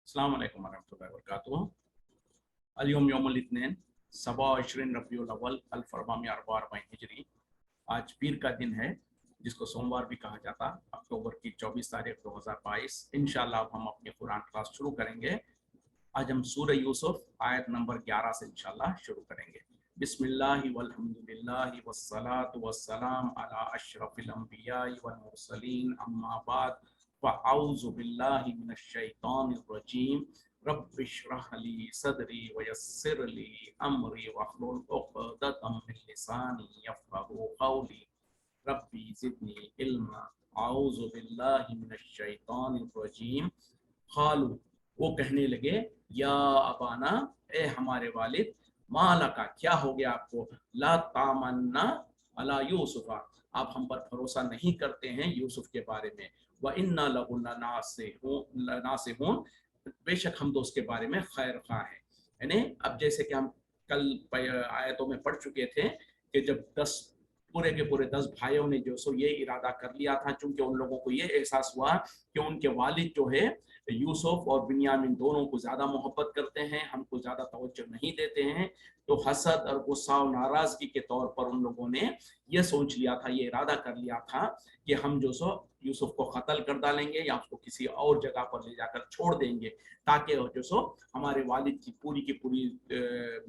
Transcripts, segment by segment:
अस्सलाम वालेकुम वरहमतुल्लाहि वबरकातुहू। अल-यौम यौमुल इत्नीन 27 रबीउल अव्वल 1444 हिजरी। आज पीर का दिन है जिसको सोमवार भी कहा जाता। अक्टूबर की 24 तारीख 2022। इंशाल्लाह हम अपनी कुरान क्लास शुरू करेंगे। आज हम सूरह यूसुफ आयत नंबर 11 से इंशाल्लाह शुरू करेंगे। बिस्मिल्लाहि वल्हम्दुलिल्लाहि वस्सलातु वस्सलाम अला अशरफिल अंबियाइ वल मुरसलीन अम्मा बाद फ़अऊज़ु बिल्लाहि मिनश शैतानिर रजीम। रब्बि इश्रह ली सदरी वयस्सिर ली अमरी वहलुल उक़दतम मिन लिसानी यफ़क़हू क़ौली। रब्बी ज़िदनी इल्मा। अऊज़ु बिल्लाहि मिनश शैतानिर रजीम। क़ालू, वो कहने लगे, या अबाना, ए हमारे वालिद, माला का क्या हो गया आपको, ला तामन्ना अला यूसुफा, आप हम पर भरोसा नहीं करते हैं यूसुफ के बारे में। व इन्ना लहु लनासिहून, बेशक हम तो उसके बारे में खैर खा हैं। यानी अब जैसे कि हम कल आयतों में पढ़ चुके थे कि जब 10 पूरे के पूरे 10 भाइयों ने जो सो ये इरादा कर लिया था, चूंकि उन लोगों को ये एहसास हुआ कि उनके वालिद जो है यूसुफ और बिन्यामीन दोनों को ज्यादा मोहब्बत करते हैं, हमको ज्यादा तवज्जो नहीं देते हैं, तो हसद और गुस्सा और नाराजगी के तौर पर उन लोगों ने ये सोच लिया था, ये इरादा कर लिया था कि हम जो सो यूसुफ को कत्ल कर डालेंगे या उसको किसी और जगह पर ले जाकर छोड़ देंगे, ताकि जो सो हमारे वालिद की पूरी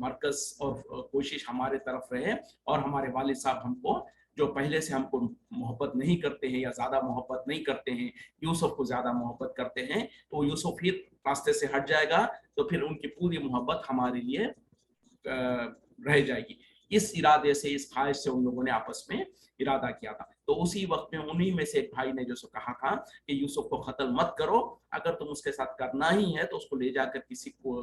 मरकज और कोशिश हमारे तरफ रहे और हमारे वालिद साहब हमको जो पहले से हमको मोहब्बत नहीं करते हैं या ज्यादा मोहब्बत नहीं करते हैं, यूसुफ को ज्यादा मोहब्बत करते हैं, तो यूसुफ फिर रास्ते से हट जाएगा, तो फिर उनकी पूरी मोहब्बत हमारे लिए रह जाएगी। इस इरादे से, इस ख्वाहिश से उन लोगों ने आपस में इरादा किया था। तो उसी वक्त में उन्हीं में से एक भाई ने जो सो कहा था कि यूसुफ को कत्ल मत करो, अगर तुम उसके साथ करना ही है तो उसको ले जाकर किसी को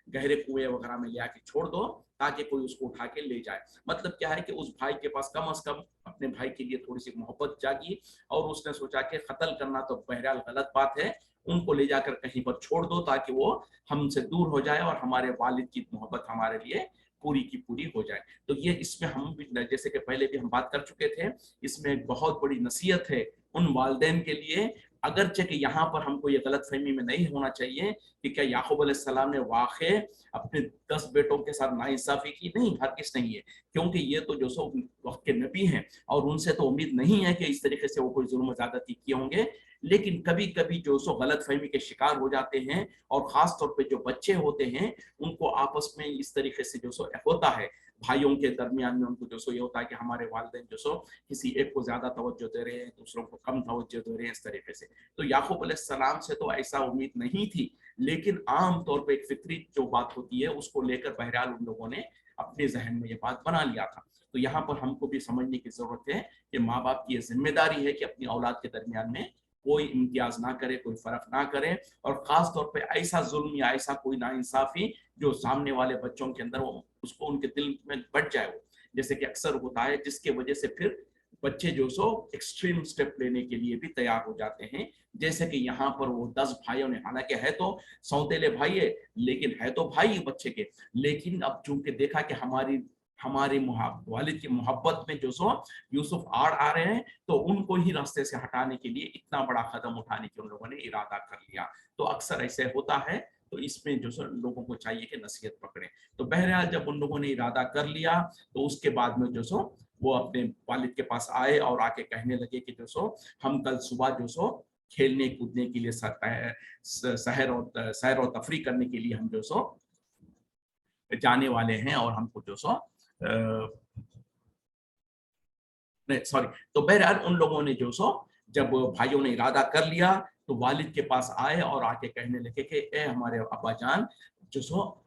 गहरे कुएं वगैरह में ले आके छोड़ दो, ताकि कोई उसको उठा के ले जाए। मतलब क्या है कि उस भाई के पास कम से कम अपने भाई के लिए थोड़ी सी मोहब्बत जागी और उसने सोचा कि कत्ल करना तो बहरहाल गलत बात है, उनको ले जाकर कहीं पर छोड़ दो ताकि वो हमसे दूर हो जाए और हमारे वालिद की मोहब्बत हमारे लिए पूरी की पूरी हो जाए। तो ये इसमें हम भी, जैसे कि पहले भी हम बात कर चुके थे, इसमें एक बहुत बड़ी नसीहत है उन वालिदैन के लिए। अगरचे कि यहाँ पर हमको ये गलत फहमी में नहीं होना चाहिए कि क्या याकूब अलैहिस्सलाम ने वाक़ई अपने 10 बेटों के साथ नाइंसाफी की, नहीं, हरगिज़ नहीं है, क्योंकि ये तो जो सो वक्त के नबी हैं और उनसे तो उम्मीद नहीं है कि इस तरीके से वो कोई जुल्म ज़्यादती किए होंगे। लेकिन कभी कभी जो सो गलत फहमी के शिकार हो जाते हैं और खास तौर पे जो बच्चे होते हैं उनको आपस में इस तरीके से जो सो होता है, भाइयों के दरमियान में उनको जो सो ये होता है कि हमारे वालिदैन जो सो किसी एक को ज्यादा तवज्जो दे रहे हैं, दूसरों को कम तवज्जो दे रहे हैं, इस तरीके से। तो याकूब अलैहिस्सलाम से तो ऐसा उम्मीद नहीं थी, लेकिन आम तौर पर एक फितरी जो बात होती है उसको लेकर बहरहाल उन लोगों ने अपने जहन में ये बात बना लिया था। तो यहाँ पर हमको भी समझने की जरूरत है कि माँ बाप की ये जिम्मेदारी है कि अपनी औलाद के दरमियान में कोई इम्तियाज ना करे, कोई फर्क ना करे, और खास तौर पे ऐसा जुल्म या ऐसा कोई नाइंसाफी जो सामने वाले बच्चों के अंदर वो उसको उनके दिल में बढ़ जाए, वो जैसे कि अक्सर होता है, जिसके वजह से फिर बच्चे जो सो एक्सट्रीम स्टेप लेने के लिए भी तैयार हो जाते हैं। जैसे कि यहाँ पर वो 10 भाइयों ने, हालांकि है तो सौतेले भाई है, लेकिन है तो भाई बच्चे के, लेकिन अब चूंकि देखा कि हमारे वालिद की मोहब्बत में जो सो यूसुफ आड़ आ रहे हैं, तो उनको ही रास्ते से हटाने के लिए इतना बड़ा कदम उठाने की उन लोगों ने इरादा कर लिया। तो अक्सर ऐसे होता है, तो इसमें जो सो लोगों को चाहिए कि नसीहत पकड़े। तो बहरहाल जब उन लोगों ने इरादा कर लिया तो उसके बाद में जो सो वो अपने वालिद के पास आए और आके कहने लगे कि जो सो हम कल सुबह जो सो खेलने कूदने के लिए सैर और तफरी करने के लिए हम जो सो जाने वाले हैं और हमको जो सो सॉरी। तो बहरहाल उन लोगों ने जो सो जब भाइयों ने इरादा कर लिया तो वालिद के पास आए और आके कहने लगे कि ए हमारे अब्बा जान, जो सो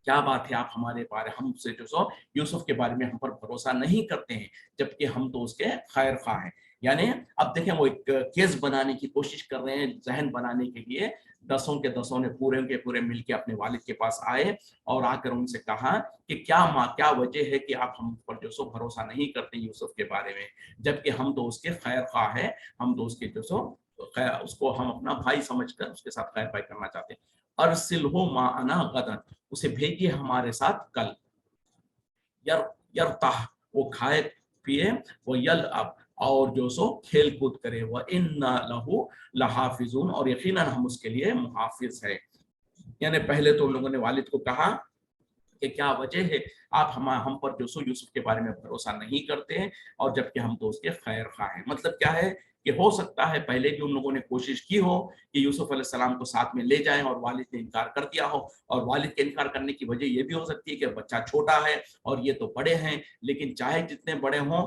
क्या बात है, आप हमारे बारे हमसे जो सो यूसुफ के बारे में हम पर भरोसा नहीं करते हैं, जबकि हम तो उसके खैर खा हैं। यानी अब देखें, वो एक केस बनाने की कोशिश कर रहे हैं, जहन बनाने के लिए। 10 के 10 ने पूरे के पूरे मिलके अपने वालिद के पास आए और आकर उनसे कहा कि क्या वजह है कि आप हम पर जो सो भरोसा नहीं करते यूसुफ के बारे में, जबकि हम तो उसके खैर खा है, हम तो उसके जो सो उसको हम अपना भाई समझकर उसके साथ खैर पाई करना चाहते हैं। अरसिलहु माअना गदन, उसे भेजिए हमारे साथ कल। यर यरताह, वो खाए पिए, वो यल अब, और जो सो खेल कूद करे, वह इन्ना लहू लहाफिजून, और यकीनन हम उसके लिए मुहाफिज है। यानी पहले तो उन लोगों ने वालिद को कहा कि क्या वजह है आप हम पर जो सो यूसुफ के बारे में भरोसा नहीं करते हैं, और जबकि हम तो उसके खैर खा हैं। मतलब क्या है कि हो सकता है पहले भी उन लोगों ने कोशिश की हो कि यूसुफ अलैहिस्सलाम को साथ में ले जाएं और वालिद ने इनकार कर दिया हो, और वालिद के इनकार करने की वजह यह भी हो सकती है कि बच्चा छोटा है और ये तो बड़े हैं। लेकिन चाहे जितने बड़े हों,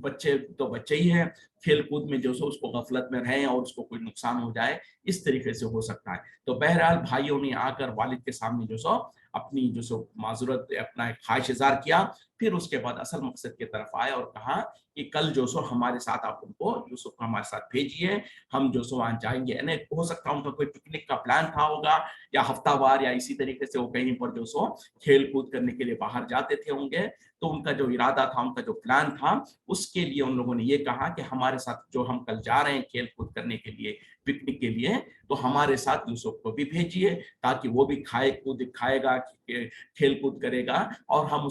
बच्चे तो बच्चे ही हैं, खेल कूद में जो सो उसको गफलत में रहें और उसको कोई नुकसान हो जाए, इस तरीके से हो सकता है। तो बहरहाल भाइयों ने आकर वालिद के सामने जो सो अपनी जो सो माजूरत, अपना एक ख्वाहिश इज़हार किया। फिर उसके बाद असल मकसद की तरफ आए और कहा कि कल जो सो हमारे साथ आप उनको, यूसुफ को हमारे साथ भेजिए, हम जो सो वहां जाएंगे। यानी हो सकता है उनका कोई पिकनिक का प्लान था होगा, या हफ्तावार या इसी तरीके से वो कहीं पर जो सो खेल कूद करने के लिए बाहर जाते थे होंगे। तो उनका जो इरादा था, उनका जो प्लान था, उसके लिए उन लोगों ने ये कहा कि हमारे साथ जो हम कल जा रहे हैं खेल कूद करने के लिए, पिकनिक के लिए, तो हमारे साथ यूसुफ को भी भेजिए, ताकि वो भी खाएगा, खेल कूद करेगा, और हम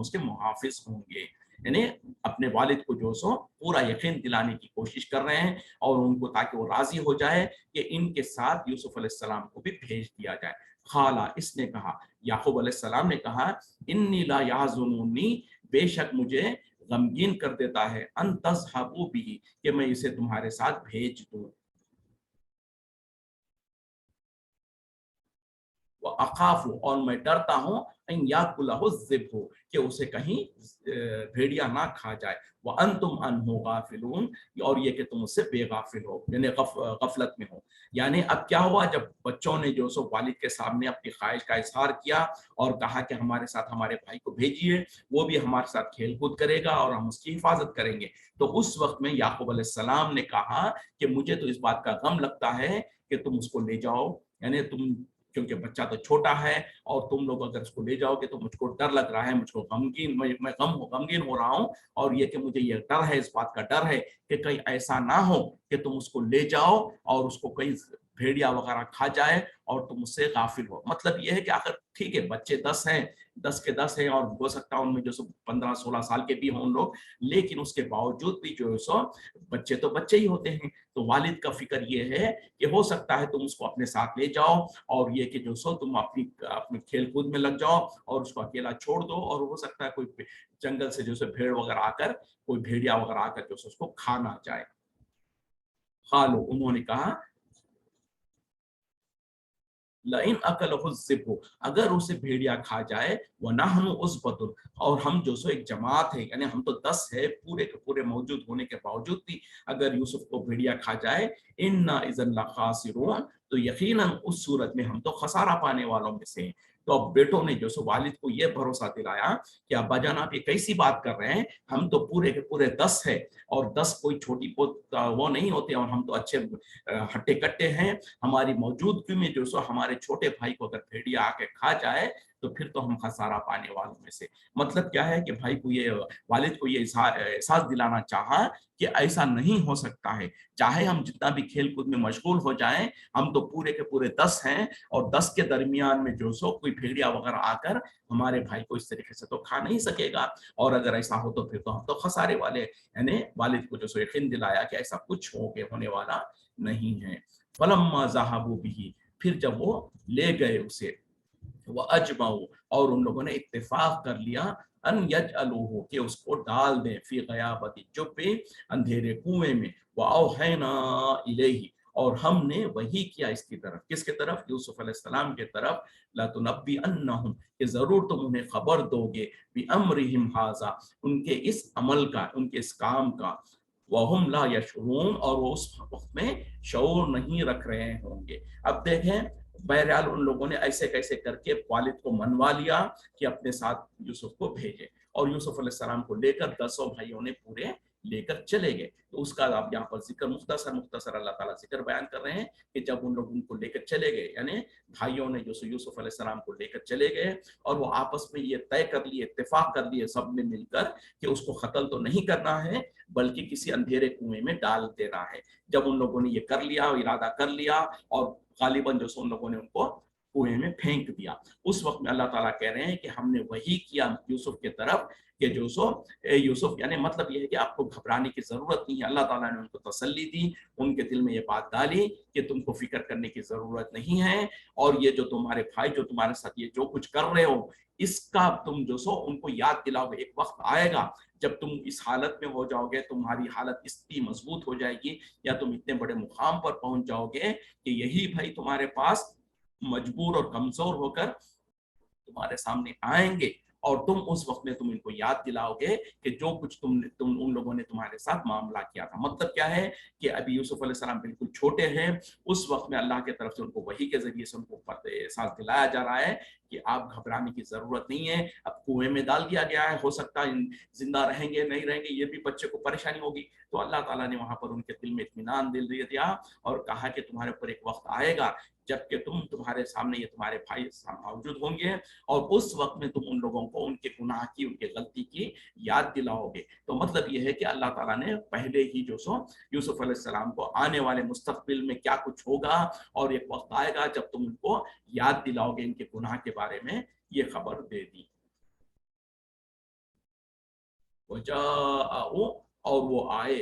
उसके मुहाफिज होंगे। यानी अपने वालिद को जो सो पूरा यकीन दिलाने की कोशिश कर रहे हैं, और उनको ताकि वो राजी हो जाए कि इनके साथ यूसुफ अलैहिस्सलाम को भी भेज दिया जाए। खाला, इसने कहा, याकूब अलैहिस्सलाम ने कहा, इन्नी ला याज़ुनूनी, बेशक मुझे गमगीन कर देता है, अन तज़हबू बिही, कि मैं इसे तुम्हारे साथ भेज दूं। अखाफू, और मैं डरता हूं, अन याकुलहु ज़िब्हु, कि उसे कहीं भेड़िया ना खा जाए। व अंतुम अन्हु गाफिलून, और ये कि तुम उससे बेगाफिल हो, यानी गफलत में हो। यानी अब क्या हुआ, जब बच्चों ने जो सो वालिद के सामने अपनी ख्वाहिश का इजहार किया और कहा कि हमारे साथ हमारे भाई को भेजिए, वो भी हमारे साथ खेल कूद करेगा और हम उसकी हिफाजत करेंगे। तो उस वक्त में याकूब अलैहिस्सलाम ने कहा कि मुझे तो इस बात का गम लगता है कि तुम उसको ले जाओ, यानी तुम, क्योंकि बच्चा तो छोटा है, और तुम लोग अगर उसको ले जाओगे तो मुझको डर लग रहा है, मुझको गमगीन, मैं गमगीन हो रहा हूँ। और ये कि मुझे ये डर है, इस बात का डर है कि कहीं ऐसा ना हो कि तुम उसको ले जाओ और उसको कहीं भेड़िया वगैरह खा जाए और तुम उससे गाफिल हो। मतलब ये है कि अगर ठीक है बच्चे 10 हैं, 10 के 10 हैं, और हो सकता है उनमें जो सो 15-16 साल के भी हों लोग, लेकिन उसके बावजूद भी जो है सो बच्चे तो बच्चे ही होते हैं। तो वालिद का फिक्र ये है कि हो सकता है तुम उसको अपने साथ ले जाओ, और ये कि जो सो तुम अपनी खेल कूद में लग जाओ और उसको अकेला छोड़ दो, और हो सकता है कोई जंगल से जो सो भेड़ वगैरह आकर, कोई भेड़िया वगैरह आकर जो सो उसको खा ना जाए। खालो, उन्होंने कहा, लाइन अकलहु ज़िब्हु, अगर उसे भेड़िया खा जाए, व नहनु उस्बतुन, और हम जो सो एक जमात है, यानी हम तो 10 है पूरे के पूरे मौजूद होने के बावजूद भी अगर यूसुफ को भेड़िया खा जाए, इन्ना इज़न लखासिरून, तो यकीनन उस सूरत में हम तो खसारा पाने वालों में से हैं। तो अब बेटों ने जो सो वालिद को यह भरोसा दिलाया कि अब्बा जान आप ये कैसी बात कर रहे हैं, हम तो पूरे के पूरे 10 है, और 10 कोई छोटी पोत वो नहीं होते, और हम तो अच्छे हट्टे कट्टे हैं। हमारी मौजूदगी में जो सो हमारे छोटे भाई को अगर भेड़िया आके खा जाए, तो फिर तो हम खसारा पाने वालों में से। मतलब क्या है कि भाई को ये, वालिद को ये एहसास दिलाना चाहा कि ऐसा नहीं हो सकता है, चाहे हम जितना भी खेल कूद में मशगूल हो जाएं, हम तो पूरे के पूरे 10 हैं, और 10 के दरमियान में जो सो कोई भेड़िया वगैरह आकर हमारे भाई को इस तरीके से तो खा नहीं सकेगा, और अगर ऐसा हो तो फिर तो हम तो खसारे वाले। यानी वालिद को जो सो यकीन दिलाया कि ऐसा कुछ होने वाला नहीं है। फलम्मा ज़हाबू बिही, फिर जब वो ले गए उसे, वो अजमाऊ, और उन लोगों ने इत्तेफाक कर लिया, अन यजअलूहु, कि उसको डाल दें, फी गयाबति जुब्बी, अंधेरे कुएं में, व औहैना इलैहि, और हमने वही किया इसकी तरफ, किसके तरफ, यूसुफ अलैहिस्सलाम के तरफ, लतुनब्बी अन्नहुम, कि जरूर तुम उन्हें खबर दोगे, बि अमरिहिम हाजा, उनके इस अमल का, उनके इस काम का, वहुम ला यशऊरून, और वो उस वक्त में शऊर नहीं रख रहे होंगे। अब देखें, बहरहाल उन लोगों ने ऐसे कैसे करके वालिद को मनवा लिया कि अपने साथ यूसुफ को भेजे, और यूसुफ अलैहिस्सलाम को लेकर 10 भाइयों ने पूरे लेकर चले गए। तो उसका आप यहाँ पर जिक्र मुख्तसर मुख्तसर अल्लाह ताला जिक्र बयान कर रहे हैं कि जब उन लोग उनको लेकर चले गए, यानी भाइयों ने जो यूसुफ अलैहिस्सलाम को लेकर चले गए, और वो आपस में ये तय कर लिए, इत्तेफाक कर लिए सब ने मिलकर कि उसको कत्ल तो नहीं करना है, बल्कि किसी अंधेरे कुएं में डाल देना है। जब उन लोगों ने ये कर लिया, इरादा कर लिया, और गालिबन जो उन लोगों ने उनको कुएं में फेंक दिया। उस वक्त में अल्लाह ताला कह रहे हैं कि हमने वही किया यूसुफ के तरफ कि यूसुफ यानी मतलब यह है कि आपको घबराने की जरूरत नहीं है। अल्लाह ताला ने उनको तसल्ली दी, उनके दिल में ये बात डाली कि तुमको फिक्र करने की जरूरत नहीं है, और ये जो तुम्हारे भाई जो तुम्हारे साथ ये जो कुछ कर रहे हो इसका तुम जो सो उनको याद दिलाओगे। एक वक्त आएगा जब तुम इस हालत में हो जाओगे, तुम्हारी हालत इतनी मजबूत हो जाएगी या तुम इतने बड़े मुकाम पर पहुंच जाओगे कि यही भाई तुम्हारे पास मजबूर और कमजोर होकर तुम्हारे सामने आएंगे, और तुम उस वक्त में तुम इनको याद दिलाओगे कि जो कुछ तुम उन लोगों ने तुम्हारे साथ मामला किया था। मतलब क्या है कि अभी यूसुफ अलैहिस्सलाम बिल्कुल छोटे हैं, उस वक्त में अल्लाह की तरफ से उनको वही के जरिए से उनको एहसास दिलाया जा रहा है कि आप घबराने की जरूरत नहीं है। अब कुएं में डाल दिया गया है, हो सकता है जिंदा रहेंगे नहीं रहेंगे ये भी बच्चे को परेशानी होगी, तो अल्लाह ताला ने वहां पर उनके दिल में इत्मीनान दिल दिया और कहा कि तुम्हारे ऊपर एक वक्त आएगा जबकि तुम्हारे सामने ये तुम्हारे भाई मौजूद होंगे, और उस वक्त में तुम उन लोगों को उनके गुनाह की उनके गलती की याद दिलाओगे। तो मतलब ये है कि अल्लाह ताला ने पहले ही जो सो यूसुफ अलैहिस्सलाम को आने वाले मुस्तकबिल में क्या कुछ होगा और एक वक्त आएगा जब तुम उनको याद दिलाओगे इनके गुनाह के बारे में, ये खबर दे दी। और वो आए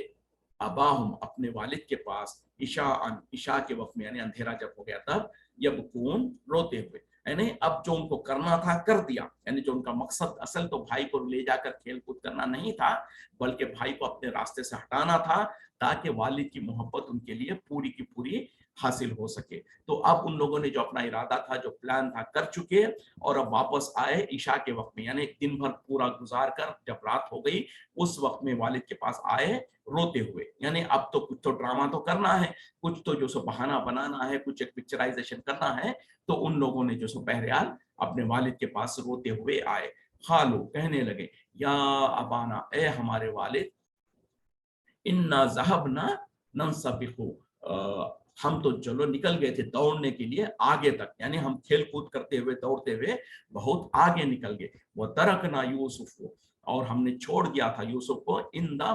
अबाहुम अपने वालिद के पास ईशा के वक्त में यानी अंधेरा जब हो गया तब यबकून रोते हुए, यानी अब जो उनको करना था कर दिया, यानी जो उनका मकसद असल तो भाई को ले जाकर खेल कूद करना नहीं था बल्कि भाई को अपने रास्ते से हटाना था ताकि वालिद की मोहब्बत उनके लिए पूरी की पूरी हासिल हो सके। तो अब उन लोगों ने जो अपना इरादा था जो प्लान था कर चुके, और अब वापस आए ईशा के वक्त में यानी दिन भर पूरा गुजार कर जब रात हो गई उस वक्त में वालिद के पास आए रोते हुए, यानी अब तो कुछ तो ड्रामा तो करना है, कुछ तो जो सो बहाना बनाना है, कुछ एक पिक्चराइजेशन करना है। तो उन लोगों ने जो सो बहरहाल अपने वालिद के पास रोते हुए आए। खालू कहने लगे या अबाना ए हमारे वालिद, इन्ना ज़हबना ननसबिकु, हम तो चलो निकल गए थे दौड़ने के लिए आगे तक, यानी हम खेल कूद करते हुए दौड़ते हुए बहुत आगे निकल गए। वो तरकना यूसुफ को, और हमने छोड़ दिया था यूसुफ को इंदा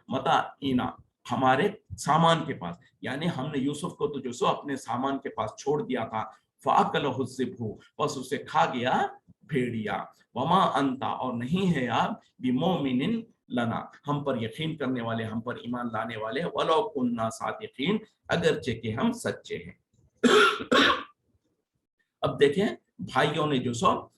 मता इना हमारे सामान के पास, यानी हमने यूसुफ को तो जो सो अपने सामान के पास छोड़ दिया था। फाकलहु ज़िब्हु, बस उसे खा गया भेड़िया। वमा अंता, और नहीं है आप बिमोमिनिन लना, हम पर यकीन करने वाले, हम पर ईमान लाने वाले, वलो कुन्ना सादिकीन, अगरचे कि हम सच्चे हैं। अब देखें भाइयों ने जो सो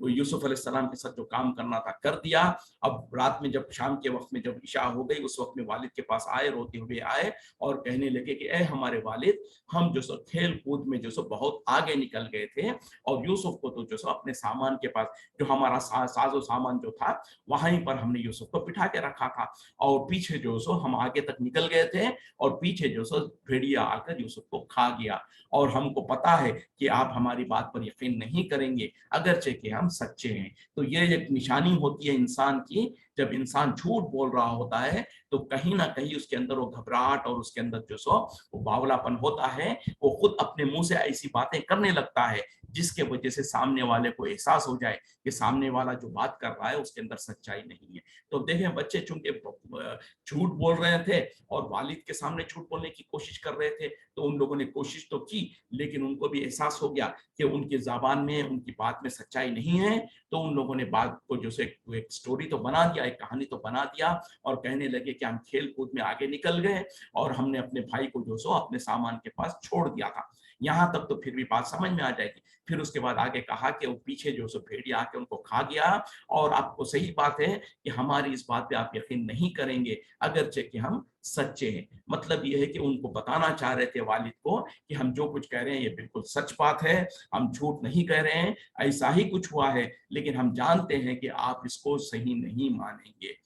यूसुफ अलैहिस्सलाम के साथ जो काम करना था कर दिया। अब रात में जब शाम के वक्त में जब इशा हो गई उस वक्त में वालिद के पास आए, रोते हुए आए और कहने लगे कि ए हमारे वालिद, हम जो सो खेल कूद में जो सो बहुत आगे निकल गए थे और यूसुफ को तो जो सो अपने सामान के पास जो हमारा साजो सामान जो था वहीं पर हमने यूसुफ को बिठा के रखा था, और पीछे जो सो हम आगे तक निकल गए थे और पीछे जो सो भेड़िया आकर यूसुफ को खा गया, और हमको पता है कि आप हमारी बात पर यकीन नहीं करेंगे अगरचे कि हम सच्चे हैं। तो ये एक निशानी होती है इंसान की, जब इंसान झूठ बोल रहा होता है तो कहीं ना कहीं उसके अंदर वो घबराहट और उसके अंदर जो सो वो बावलापन होता है, वो खुद अपने मुंह से ऐसी बातें करने लगता है जिसके वजह से सामने वाले को एहसास हो जाए कि सामने वाला जो बात कर रहा है उसके अंदर सच्चाई नहीं है। तो देखें बच्चे चूंकि झूठ बोल रहे थे और वालिद के सामने झूठ बोलने की कोशिश कर रहे थे, तो उन लोगों ने कोशिश तो की लेकिन उनको भी एहसास हो गया कि उनकी ज़बान में उनकी बात में सच्चाई नहीं है। तो उन लोगों ने बात को जो से एक स्टोरी तो बना दिया, एक कहानी तो बना दिया, और कहने लगे कि हम खेल कूद में आगे निकल गए और हमने अपने भाई को जो सो अपने सामान के पास छोड़ दिया था। यहाँ तक तो फिर भी बात समझ में आ जाएगी। फिर उसके बाद आगे कहा कि वो पीछे जो सो भेड़िया आके उनको खा गया, और आपको सही बात है कि हमारी इस बात पे आप यकीन नहीं करेंगे अगरचे कि हम सच्चे हैं। मतलब ये है कि उनको बताना चाह रहे थे वालिद को कि हम जो कुछ कह रहे हैं ये बिल्कुल सच बात है, हम झूठ नहीं कह रहे हैं, ऐसा ही कुछ हुआ है, लेकिन हम जानते हैं कि आप इसको सही नहीं मानेंगे।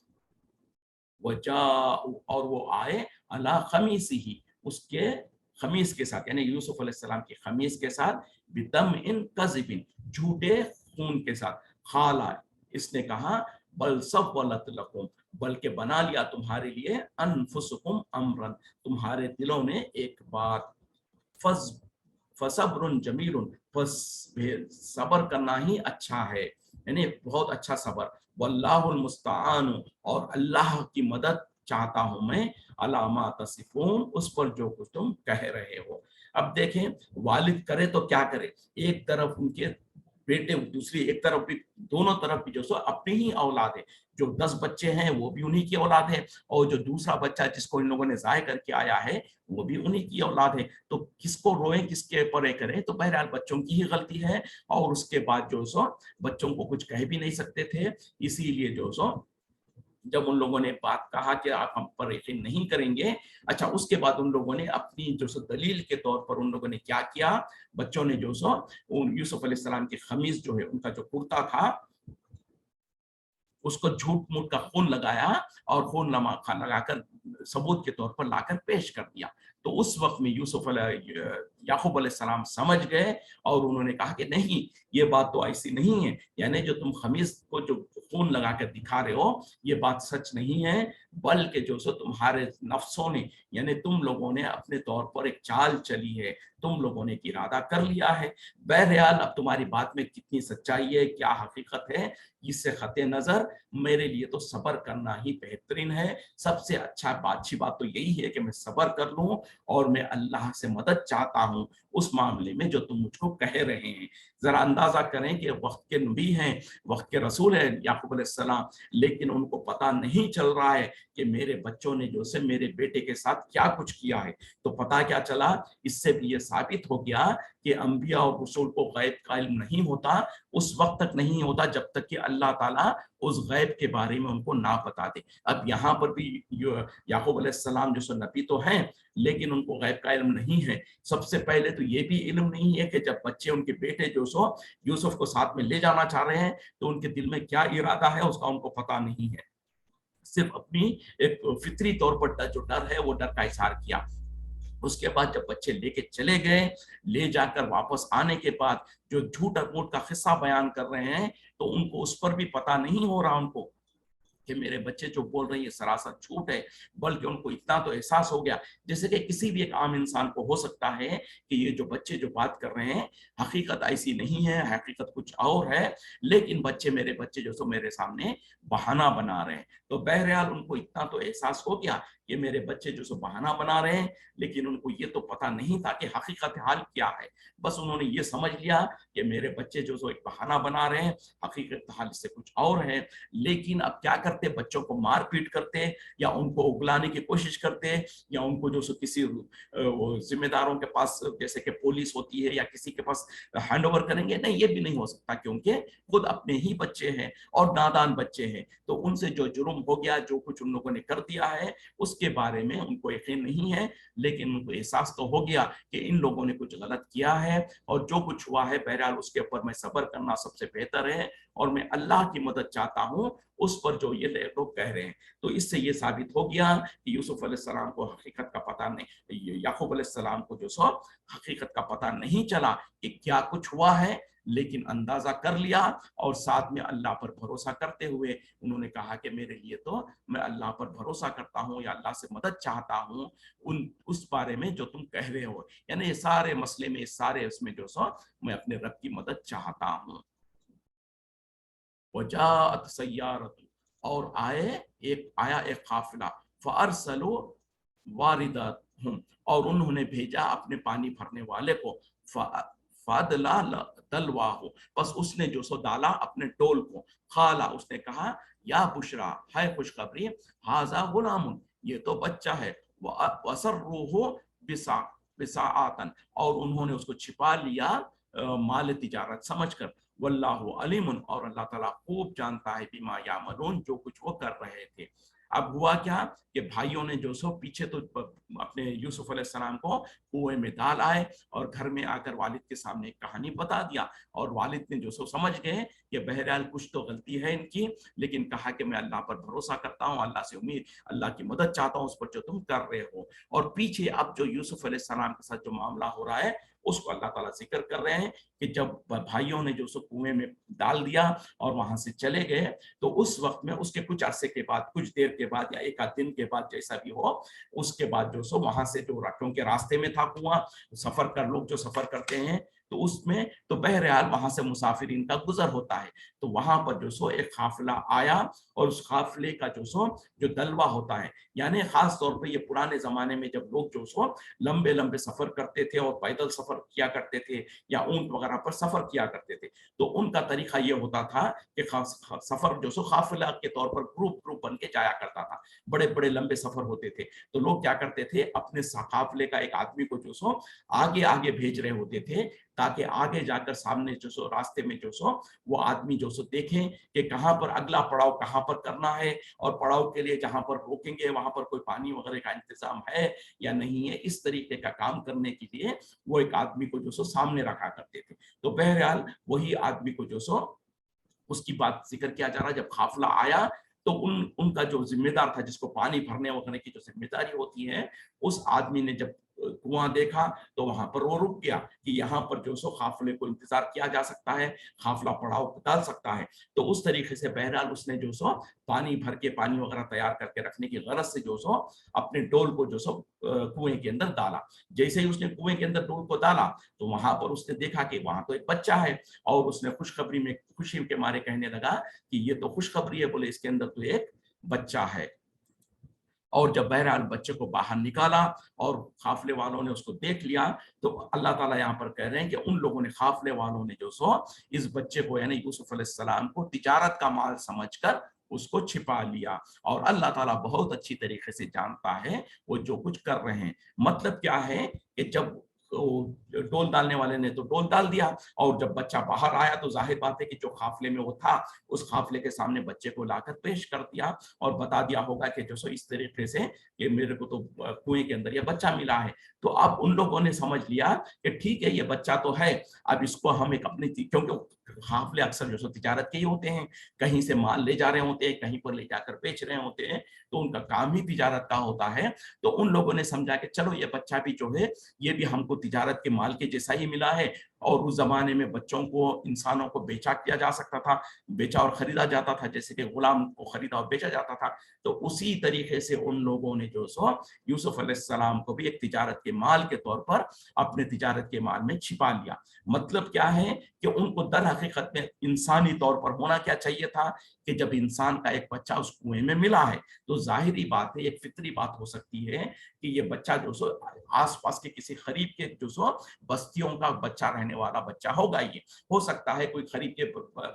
और वो आए अला खमीसी ही, उसके खमीस के साथ, यानी यूसुफ अलैहिस्सलाम की खमीस के साथ, बिदम इन कज़िबिन, झूठे खून के साथ। खाला, इसने कहा, बल सव्वलत लकुम, बल्कि बना लिया तुम्हारे लिए, अनफुसुकुम अमरन, तुम्हारे दिलों ने एक बात, फस फसब्रुन जमीरुन, सबर करना ही अच्छा है, यानी बहुत अच्छा सबर, वल्लाहुल मुस्तआन, और अल्लाह की मदद चाहता हूं मैं अलामा तसिफून, उस पर जो कुछ तुम कह रहे हो। अब देखें, वालिद करे तो क्या करे, एक तरफ उनके बेटे, दूसरी एक तरफ भी, दोनों तरफ भी जो सो अपनी ही औलाद है। जो 10 बच्चे हैं वो भी उन्हीं की औलाद है, और जो दूसरा बच्चा जिसको इन लोगों ने जाय करके आया है वो भी उन्हीं की औलाद है। तो किसको रोए, किसके परे करें? तो बहरहाल बच्चों की ही गलती है, और उसके बाद जो सो बच्चों को कुछ कह भी नहीं सकते थे। इसीलिए जो सो जब उन लोगों ने बात कहा कि आप हम पर यकीन नहीं करेंगे, अच्छा उसके बाद उन लोगों ने अपनी जो सो दलील के तौर पर उन लोगों ने क्या किया, बच्चों ने जो सो उन यूसुफ अलैहिस्सलाम की खमीज जो है, उनका जो कुर्ता था, उसको झूठ मूठ का खून लगाया, और खून लगाकर सबूत के तौर पर लाकर पेश कर दिया। तो उस वक्त में याकूब अलैहिस्सलाम समझ गए, और उन्होंने कहा कि नहीं, ये बात तो ऐसी नहीं है, यानी जो तुम खमीज को जो खून लगा कर दिखा रहे हो, ये बात सच नहीं है, बल्कि जो सो तुम्हारे नफ्सों ने, यानी तुम लोगों ने अपने तौर पर एक चाल चली है, तुम लोगों ने इरादा कर लिया है। बहरहाल अब तुम्हारी बात में कितनी सच्चाई है, क्या हकीकत है, इससे खते नजर मेरे लिए तो सब्र करना ही बेहतरीन है। सबसे अच्छी बात तो यही है कि मैं सब्र कर लूं, और मैं अल्लाह से मदद चाहता हूं उस मामले में जो तुम मुझको कह रहे हैं। जरा अंदाजा करें कि वक्त के नबी हैं, वक्त के रसूल हैं याकूब अलैहिस्सलाम, लेकिन उनको पता नहीं चल रहा है कि मेरे बच्चों ने जो से मेरे बेटे के साथ क्या कुछ किया है। तो पता क्या चला, इससे भी ये साबित हो गया कि अंबिया और रसूल को गैब का इल्म नहीं होता, उस वक्त तक नहीं होता जब तक कि अल्लाह ताला उस गैब के बारे में उनको ना बता दे। अब यहाँ पर भी याकूब अलैहिस्सलाम जो सो नबी तो हैं, लेकिन उनको गैब का इल्म नहीं है। सबसे पहले तो ये भी इल्म नहीं है कि जब बच्चे, उनके बेटे जो सो यूसुफ को साथ में ले जाना चाह रहे हैं, तो उनके दिल में क्या इरादा है उसका उनको पता नहीं है। सिर्फ अपनी एक फितरी तौर पर जो डर है, वो डर का इजहार किया। उसके बाद जब बच्चे लेके चले गए, ले जाकर वापस आने के बाद जो झूठ मूठ का किस्सा बयान कर रहे हैं, तो उनको उस पर भी पता नहीं हो रहा उनको कि मेरे बच्चे जो बोल रहे हैं ये सरासर झूठ है, बल्कि उनको इतना तो एहसास हो गया, जैसे कि किसी भी एक आम इंसान को हो सकता है कि ये जो बच्चे जो बात कर रहे हैं हकीकत ऐसी नहीं है, हकीकत कुछ और है, लेकिन मेरे बच्चे जो सो मेरे सामने बहाना बना रहे हैं। तो बहरहाल उनको इतना तो एहसास हो गया कि मेरे बच्चे जो सो बहाना बना रहे हैं, लेकिन उनको ये तो पता नहीं था कि हकीकत हाल क्या है। बस उन्होंने ये समझ लिया कि मेरे बच्चे जो सो एक बहाना बना रहे हैं, हकीकत हाल से कुछ और है। लेकिन अब क्या करते, बच्चों को मार पीट करते, या उनको उगलाने की कोशिश करते, या उनको जो सो किसी जिम्मेदारों के पास, जैसे कि पुलिस होती है, या किसी के पास हैंड ओवर करेंगे। नहीं, ये भी नहीं हो सकता, क्योंकि खुद अपने ही बच्चे हैं और नादान बच्चे हैं। तो उनसे जो जुर्म हो गया, जो कुछ उन लोगों ने कर दिया है, उसके बारे में उनको यकीन नहीं है, लेकिन उनको एहसास तो हो गया कि इन लोगों ने कुछ गलत किया है, और जो कुछ हुआ है बहरहाल उसके ऊपर मैं सब्र करना सबसे बेहतर है, और मैं अल्लाह की मदद चाहता हूं उस पर जो ये लोग कह रहे हैं। तो इससे ये साबित हो गया कि यूसुफ अलैहिस्सलाम को हकीकत का पता नहीं, याकूब अलैहिस्सलाम को जो सो हकीकत का पता नहीं चला कि क्या कुछ हुआ है, लेकिन अंदाजा कर लिया, और साथ में अल्लाह पर भरोसा करते हुए उन्होंने कहा कि मेरे लिए तो, मैं अल्लाह पर भरोसा करता हूँ या अल्लाह से मदद चाहता हूँ उस बारे में जो तुम कह रहे हो, यानी ये सारे मसले में, सारे उसमें जो सो मैं अपने रब की मदद चाहता हूँ। वजाअत सय्यारत, और आया एक काफिला, फअरसलू वारिदतहुम, और उन्होंने भेजा अपने पानी भरने वाले को, फादला दलवाहु, बस उसने जो सो डाला अपने टोल को, खाला, उसने कहा, या बुशरा, है खुशखबरी, हाजा गुलामुन, ये तो बच्चा है, वसर्रुहु बिसा बिसाआतन, और उन्होंने उसको छिपा लिया माल तिजारत समझकर, वल्लाहु अलीमुन, और अल्लाह ताला खूब जानता है बिमा यामलून, जो कुछ वो कर रहे थे। अब हुआ क्या कि भाइयों ने जो सो पीछे तो अपने यूसुफ अलैहिस्सलाम को कुएं में डाल आए, और घर में आकर वालिद के सामने एक कहानी बता दिया, और वालिद ने जो सो समझ गए कि बहरहाल कुछ तो गलती है इनकी, लेकिन कहा कि मैं अल्लाह पर भरोसा करता हूँ, अल्लाह से उम्मीद, अल्लाह की मदद चाहता हूँ उस पर जो तुम कर रहे हो। और पीछे अब जो यूसुफ अलैहिस्सलाम के साथ जो मामला हो रहा है उसको अल्लाह ताला जिक्र कर रहे हैं कि जब भाइयों ने जो सो कुएं में डाल दिया और वहां से चले गए, तो उस वक्त में, उसके कुछ अरसे के बाद, कुछ देर के बाद, या एक आध दिन के बाद, जैसा भी हो, उसके बाद जो सो वहां से जो क्योंकि रास्ते में था कुआं, सफर कर लोग जो सफर करते हैं تو اس میں تو بہرحال وہاں سے مسافرین کا گزر ہوتا ہے، تو وہاں پر جو سو ایک قافلہ آیا، اور اس قافلے کا جو سو جو دلوا ہوتا ہے، یعنی خاص طور پہ یہ پرانے زمانے میں جب لوگ جو سو لمبے لمبے سفر کرتے تھے اور پیدل سفر کیا کرتے تھے یا اونٹ وغیرہ پر سفر کیا کرتے تھے، تو ان کا طریقہ یہ ہوتا تھا کہ سفر جو سو قافلہ کے طور پر گروپ گروپ بن کے جایا کرتا تھا، بڑے بڑے لمبے سفر ہوتے تھے، تو لوگ کیا کرتے تھے اپنے قافلے کا ایک آدمی کو جو سو آگے آگے بھیج رہے ہوتے تھے، تاکہ آگے جا کر سامنے جو سو راستے میں جو سو وہ آدمی جو سو دیکھیں کہ کہاں پر اگلا پڑاؤ کہاں پر کرنا ہے، اور پڑاؤ کے لیے جہاں پر روکیں گے وہاں پر کوئی پانی وغیرہ کا انتظام ہے یا نہیں ہے، اس طریقے کا کام کرنے کے لیے وہ ایک آدمی کو جو سو سامنے رکھا کرتے تھے۔ تو بہرحال وہی آدمی کو جو سو اس کی بات ذکر کیا جا رہا ہے، جب قافلہ آیا تو ان کا جو ذمہ دار تھا، جس کو پانی بھرنے وغیرہ کی جو ذمہ داری ہوتی ہے، اس آدمی نے جب کنواں دیکھا تو وہاں پر وہ رک گیا کہ یہاں پر جو سو قافلے کو انتظار کیا جا سکتا ہے، قافلہ پڑاؤ ڈال سکتا ہے، تو اس طریقے سے بہرحال اس نے جو سو پانی بھر کے پانی وغیرہ تیار کر کے رکھنے کی غرض سے جو سو اپنے ڈول کو جو سو کنویں کے اندر ڈالا۔ جیسے ہی اس نے کنویں کے اندر ڈول کو ڈالا تو وہاں پر اس نے دیکھا کہ وہاں تو ایک بچہ ہے، اور اس نے خوشی کے مارے کہنے لگا کہ یہ تو خوشخبری ہے، بولے اس کے اندر تو ایک بچہ ہے۔ اور جب بہرحال بچے کو باہر نکالا اور قافلے والوں نے اس کو دیکھ لیا، تو اللہ تعالیٰ یہاں پر کہہ رہے ہیں کہ ان لوگوں نے قافلے والوں نے جو سو اس بچے کو یعنی یوسف علیہ السلام کو تجارت کا مال سمجھ کر اس کو چھپا لیا، اور اللہ تعالیٰ بہت اچھی طریقے سے جانتا ہے وہ جو کچھ کر رہے ہیں۔ مطلب کیا ہے کہ جب ڈول ڈالنے والے نے تو ڈول ڈال دیا، اور جب بچہ باہر آیا تو ظاہر بات ہے کہ جو قافلے میں وہ تھا اس قافلے کے سامنے بچے کو لا کر پیش کر دیا، اور بتا دیا ہوگا کہ جو سو اس طریقے سے کہ میرے کو تو کنویں کے اندر یہ بچہ ملا ہے۔ تو اب ان لوگوں نے سمجھ لیا کہ ٹھیک ہے یہ بچہ تو ہے، اب اس کو ہم ایک اپنی کیونکہ قافلے اکثر جو سو تجارت کے ہی ہوتے ہیں، کہیں سے مال لے جا رہے ہوتے ہیں، کہیں پر لے جا کر بیچ رہے ہوتے ہیں، تو ان کا کام ہی تجارت کا ہوتا ہے۔ تو ان لوگوں نے سمجھا کہ چلو یہ بچہ بھی جو ہے یہ بھی ہم کو تجارت کے مال کے جیسا ہی ملا ہے، اور اس زمانے میں بچوں کو انسانوں کو بیچا کیا جا سکتا تھا، بیچا اور خریدا جاتا تھا، جیسے کہ غلام کو خریدا اور بیچا جاتا تھا، تو اسی طریقے سے ان لوگوں نے جو سو یوسف علیہ السلام کو بھی ایک تجارت کے مال کے طور پر اپنے تجارت کے مال میں چھپا لیا۔ مطلب کیا ہے کہ ان کو در حقیقت میں انسانی طور پر ہونا کیا چاہیے تھا کہ جب انسان کا ایک بچہ اس کنویں میں ملا ہے تو ظاہری بات ہے، ایک فطری بات ہو سکتی ہے کہ یہ بچہ جو سو آس پاس کے کسی قریب کے جو سو بستیوں کا بچہ رہنے والا بچہ ہوگا، یہ ہو سکتا ہے کوئی قریب کے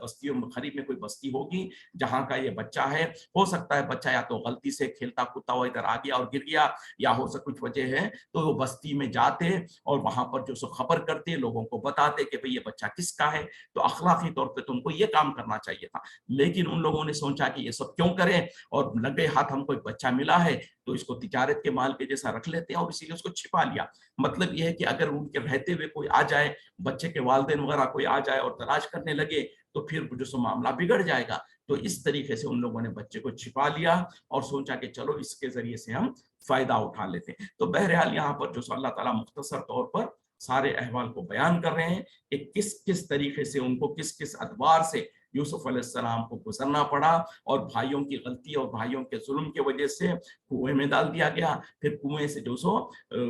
بستیوں میں قریب میں کوئی بستی ہوگی جہاں کا یہ بچہ ہے، ہو سکتا ہے بچہ یا تو غلطی سے کھیلتا کودتا ہوا ادھر آ گیا اور گر گیا، یا ہو سکتا کچھ وجہ ہے تو وہ بستی میں جاتے اور وہاں پر جو سو خبر کرتے، لوگوں کو بتاتے کہ بھئی یہ بچہ کس کا ہے، تو اخلاقی طور پہ تم کو یہ کام کرنا چاہیے تھا۔ لیکن ان لوگوں نے سوچا کہ یہ سب کیوں کریں، اور لگے ہاتھ ہم کو ایک بچہ ملا ہے تو اس کو تجارت کے مال کے جیسا رکھ لیتے ہیں، اور اسی لیے اس کو چھپا لیا۔ مطلب یہ ہے کہ اگر ان کے رہتے ہوئے کوئی آ جائے، بچے کے والدین وغیرہ کوئی آ جائے اور تلاش کرنے لگے تو پھر جو سو معاملہ بگڑ جائے گا، تو اس طریقے سے ان لوگوں نے بچے کو چھپا لیا اور سوچا کہ چلو اس کے ذریعے سے ہم فائدہ اٹھا لیتے ہیں۔ تو بہرحال یہاں پر جو سو اللہ تعالیٰ مختصر طور پر سارے احوال کو بیان کر رہے ہیں کہ کس کس طریقے سے ان کو کس کس ادوار سے یوسف علیہ السلام کو گزرنا پڑا، اور بھائیوں کی غلطی اور بھائیوں کے ظلم کی وجہ سے کنویں میں ڈال دیا گیا، پھر کنویں سے جو سو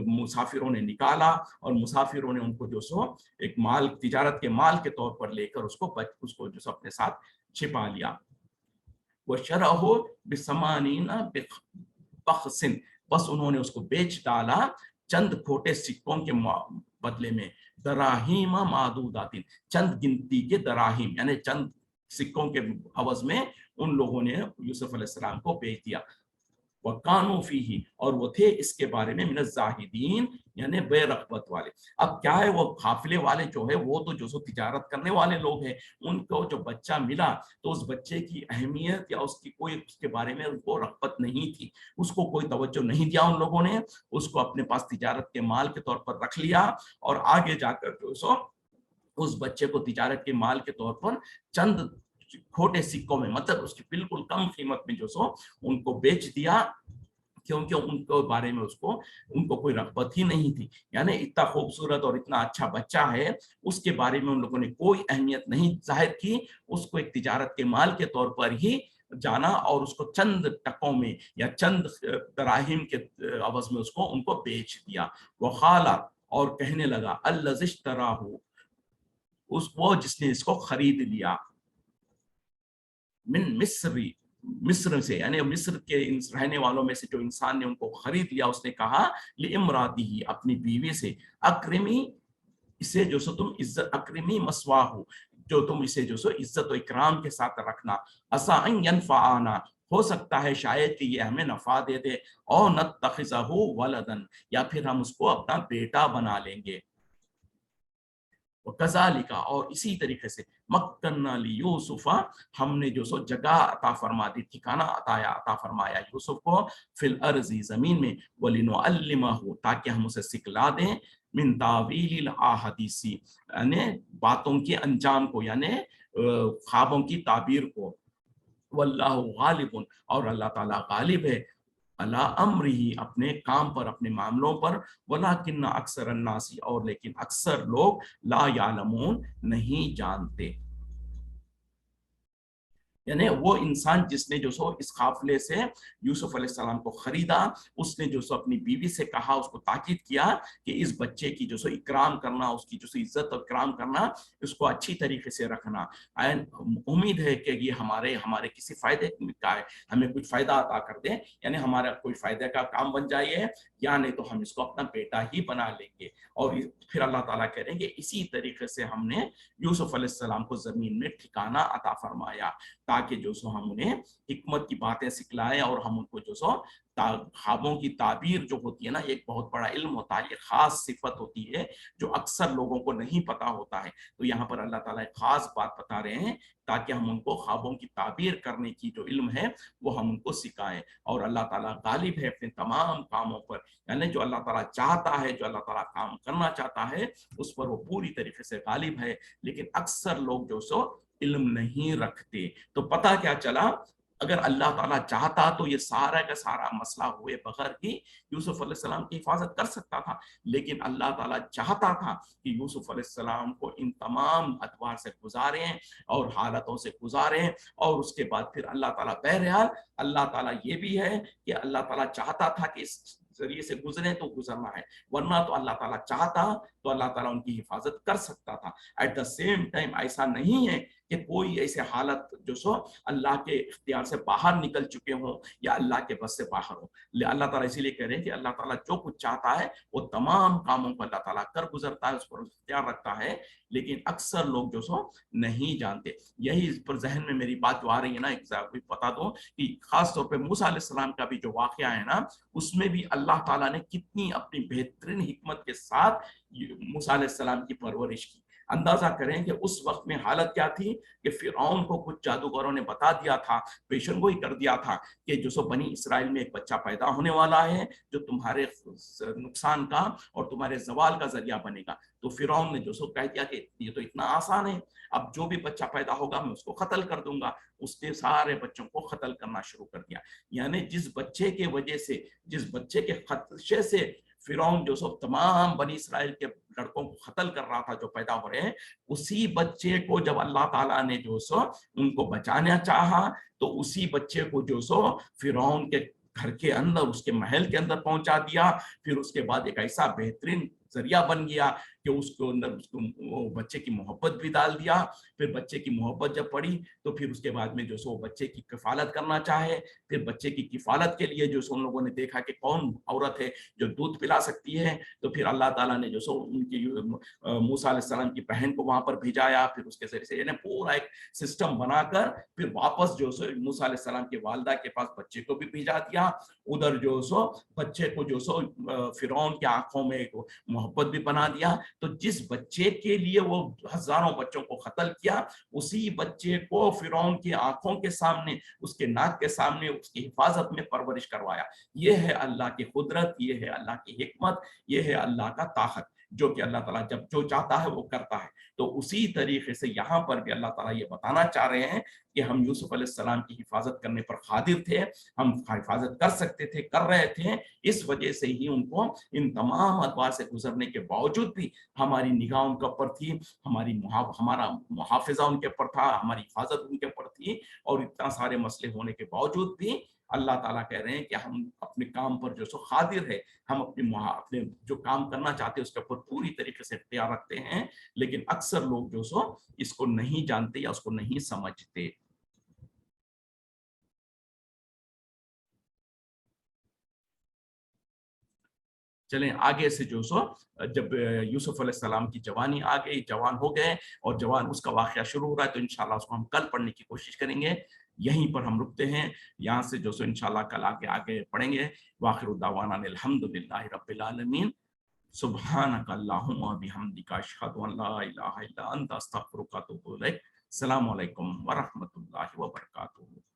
مسافروں نے نکالا، اور مسافروں نے ان کو جو سو ایک مال تجارت کے مال کے طور پر لے کر اس کو جو سو اپنے ساتھ چھپا لیا۔ وَشَرَهُ بِثَمَانِينَ بَخْسٍ، بس انہوں نے اس کو بیچ ڈالا چند کھوٹے سکوں کے بدلے میں، دراہیم معدودات، چند گنتی کے دراہیم یعنی چند سکوں کے عوض میں ان لوگوں نے یوسف علیہ السلام کو بیچ دیا۔ وَكَانُوا فِيهِ، اور وہ تھے اس کے بارے میں من الزاہدین یعنی بے رغبت والے۔ اب کیا ہے، وہ قافلے والے جو ہے وہ تو جو سو تجارت کرنے والے لوگ ہیں، ان کو جو بچہ ملا تو اس بچے کی اہمیت یا اس کی کوئی اس کے بارے میں ان کو رغبت نہیں تھی، اس کو کوئی توجہ نہیں دیا ان لوگوں نے، اس کو اپنے پاس تجارت کے مال کے طور پر رکھ لیا، اور آگے جا کر جو سو اس بچے کو تجارت کے مال کے طور پر چند کھوٹے سکوں میں، مطلب اس کی بالکل کم قیمت میں جو سو ان کو بیچ دیا، کیونکہ ان کو بارے میں ان کو کوئی رغبت ہی نہیں تھی۔ یعنی اتنا خوبصورت اور اتنا اچھا بچہ ہے، اس کے بارے میں ان لوگوں نے کوئی اہمیت نہیں ظاہر کی، اس کو ایک تجارت کے مال کے طور پر ہی جانا، اور اس کو چند ٹکوں میں یا چند دراہیم کے عوض میں ان کو بیچ دیا۔ وقالا، اور کہنے لگا، الذی اشتراہ، वो जिसने इसको खरीद लिया, मिन मिस्र से, यानी मिस्र के रहने वालों में से जो इंसान ने उनको खरीद लिया, उसने कहा लिइम्राती ही, अपनी बीवी से, अक्रिमी, इसे जो सो तुम इज्जत, अक्रिमी मसवाहु, जो तुम इसे जो सो इज्जत और इकराम के साथ रखना, असा अन यनफाना, हो सकता है शायद कि ये हमें नफा दे दे, और नत्तखिज़हु वलदन, या फिर हम उसको अपना बेटा बना लेंगे। कज़ालिका, और इसी तरीके से, मक्कन्ना ली यूसुफा, हमने जो सो जगह अता फरमा दी, ठिकाना अता फरमाया यूसुफ को, फिल अर्जी, जमीन में, वलिनुअल्लिमहु, ताकि हम उसे सिखला दें, मिन तावीलिल अहादीसी, यानी बातों के अंजाम को, यानी ख्वाबों की ताबीर को, वल्लाहु गालिबुन, और अल्लाह ताला गालिब है, अला अम्रिही, अपने काम पर, अपने मामलों पर, वलाकिन्ना अक्सर अन्नासी, और लेकिन अक्सर लोग ला यालमून, नहीं जानते। यानी वो इंसान जिसने जो सो इस काफिले से यूसुफ अलैहिस्सलाम को खरीदा, उसने जो सो अपनी बीवी से कहा, उसको ताकीद किया कि इस बच्चे की जो सो इकराम करना, उसकी जो सो इज्जत और इकराम करना, इसको अच्छी तरीके से रखना, एंड उम्मीद है कि ये हमारे हमारे किसी फायदे का है, हमें कुछ फायदा अता कर दे, यानी हमारा कोई फायदे का काम बन जाए, या नहीं तो हम इसको अपना बेटा ही बना लेंगे। और फिर अल्लाह ताला कह रहे हैं कि इसी तरीके से हमने यूसुफ अलैहिस्सलाम को जमीन में ठिकाना अता फरमाया, ताकि जो सो हम उन्हें हिकमत की बातें सिखलाएं, और हम उनको जो सो ख्वाबों की ताबीर जो होती है ना, एक बहुत बड़ा इल्म होता है, ये खास सिफत होती है जो अक्सर लोगों को नहीं पता होता है। तो यहाँ पर अल्लाह ताला एक खास बात बता रहे हैं, ताकि हम उनको ख्वाबों की ताबीर करने की जो इल्म है वो हम उनको सिखाएं। और अल्लाह ताला गालिब है अपने तमाम कामों पर, यानी जो अल्लाह ताला चाहता है, जो अल्लाह ताला काम करना चाहता है, उस पर वो पूरी तरीके से गालिब है। लेकिन अक्सर लोग जो सो इल्म नहीं रखते। तो पता क्या चला, अगर अल्लाह ताला चाहता तो ये सारा का सारा मसला हुए बगैर ही यूसुफ अलैहिस्सलाम की हिफाजत कर सकता था। लेकिन अल्लाह ताला चाहता था कि यूसुफ अलैहिस्सलाम को इन तमाम अतवार से गुजारें और हालतों से गुजारें, और उसके बाद फिर अल्लाह ताला, बहरहाल अल्लाह ताला ये भी है कि अल्लाह ताला चाहता था कि इस जरिए से गुजरे तो गुजरना है, वरना तो अल्लाह ताला चाहता तो अल्लाह ताला उनकी हिफाजत कर सकता था। एट द सेम टाइम ऐसा नहीं है कि कोई ऐसे हालत जो सो अल्लाह के इख्तियार से बाहर निकल चुके हों या अल्लाह के बस से बाहर हो। अल्लाह ताला इसीलिए कह रहे हैं कि अल्लाह ताला जो कुछ चाहता है वो तमाम कामों को अल्लाह ताला कर गुजरता है, उस पर इख्तियार रखता है, लेकिन अक्सर लोग जो सो नहीं जानते। यही इस पर जहन में मेरी बात जो आ रही है ना, एक बता दो कि खास तौर पे मूसा अलैहिस्सलाम का भी जो वाकया है ना, उसमें भी अल्लाह ताला ने कितनी अपनी बेहतरीन हिकमत के साथ मूसा अलैहिस्सलाम की परवरिश की। अंदाजा करें कि उस वक्त में हालत क्या थी कि फिरौन को कुछ जादूगरों ने बता दिया था, पेशनगोई कर दिया था कि जो सो बनी इसराइल में एक बच्चा पैदा होने वाला है जो तुम्हारे नुकसान का और तुम्हारे जवाल का जरिया बनेगा। तो फिरौन ने जो सो कह दिया कि ये तो इतना आसान है, अब जो भी बच्चा पैदा होगा मैं उसको कत्ल कर दूंगा। उसने सारे बच्चों को कत्ल करना शुरू कर दिया। यानी जिस बच्चे के वजह से, जिस बच्चे के खदशे से फिरौन जो सो तमाम बनी इसराइल के लड़कों को कत्ल कर रहा था जो पैदा हो रहे हैं, उसी बच्चे को जब अल्लाह ताला ने जो सो उनको बचाना चाहा, तो उसी बच्चे को जो सो फिरौन के घर के अंदर, उसके महल के अंदर पहुंचा दिया। फिर उसके बाद एक ऐसा बेहतरीन जरिया बन गया कि उसको अंदर उसको वो बच्चे की मोहब्बत भी डाल दिया। फिर बच्चे की मोहब्बत जब पड़ी तो फिर उसके बाद में जो सो बच्चे की किफालत करना चाहे। फिर बच्चे की किफालत के लिए जो सो उन लोगों ने देखा कि कौन औरत है जो दूध पिला सकती है, तो फिर अल्लाह ताला ने जो सो उनकी मूसा अलैहिस्सलाम की बहन को वहां पर भेजाया। फिर उसके जरिए से यानी पूरा एक सिस्टम बनाकर फिर वापस जो सो मूसा अलैहिस्सलाम के वालिदा के पास बच्चे को भी भेजा दिया। उधर जो सो बच्चे को जो सो फिरौन की आंखों में मोहब्बत भी बना दिया। तो जिस बच्चे के लिए वो हजारों बच्चों को कत्ल किया, उसी बच्चे को फिरौन की आंखों के सामने, उसके नाक के सामने उसकी हिफाजत में परवरिश करवाया। ये है अल्लाह की कुदरत, ये है अल्लाह की हिकमत, ये है अल्लाह का ताकत, जो कि अल्लाह ताला जब जो चाहता है वो करता है। तो उसी तरीके से यहाँ पर भी अल्लाह ताला ये बताना चाह रहे हैं कि हम यूसुफ अलैहिस्सलाम की हिफाजत करने पर कादिर थे, हम हिफाजत कर सकते थे, कर रहे थे। इस वजह से ही उनको इन तमाम अदवार से गुजरने के बावजूद भी हमारी निगाह उनके ऊपर थी, हमारा मुहाफिजा उनके ऊपर था, हमारी हिफाजत उनके ऊपर थी। और इतना सारे मसले होने के बावजूद भी اللہ تعالیٰ کہہ رہے ہیں کہ ہم اپنے کام پر جو سو قادر ہے، ہم اپنے جو کام کرنا چاہتے ہیں اس کے اوپر پوری طریقے سے اختیار رکھتے ہیں، لیکن اکثر لوگ جو سو اس کو نہیں جانتے یا اس کو نہیں سمجھتے۔ چلیں آگے سے جو سو جب یوسف علیہ السلام کی جوانی آ گئی، جوان ہو گئے اور جوان اس کا واقعہ شروع ہو رہا ہے، تو انشاءاللہ اس کو ہم کل پڑھنے کی کوشش کریں گے۔ یہیں پر ہم رکتے ہیں، یہاں سے جو سو انشاءاللہ کل آگے پڑھیں گے۔ وآخر دعوانا الحمدللہ رب العالمین، سبحانک اللہم و بحمدک، اشہد ان لا الہ الا انت، استغفرک و اتوب الیک۔ السلام علیکم ورحمۃ اللہ وبرکاتہ۔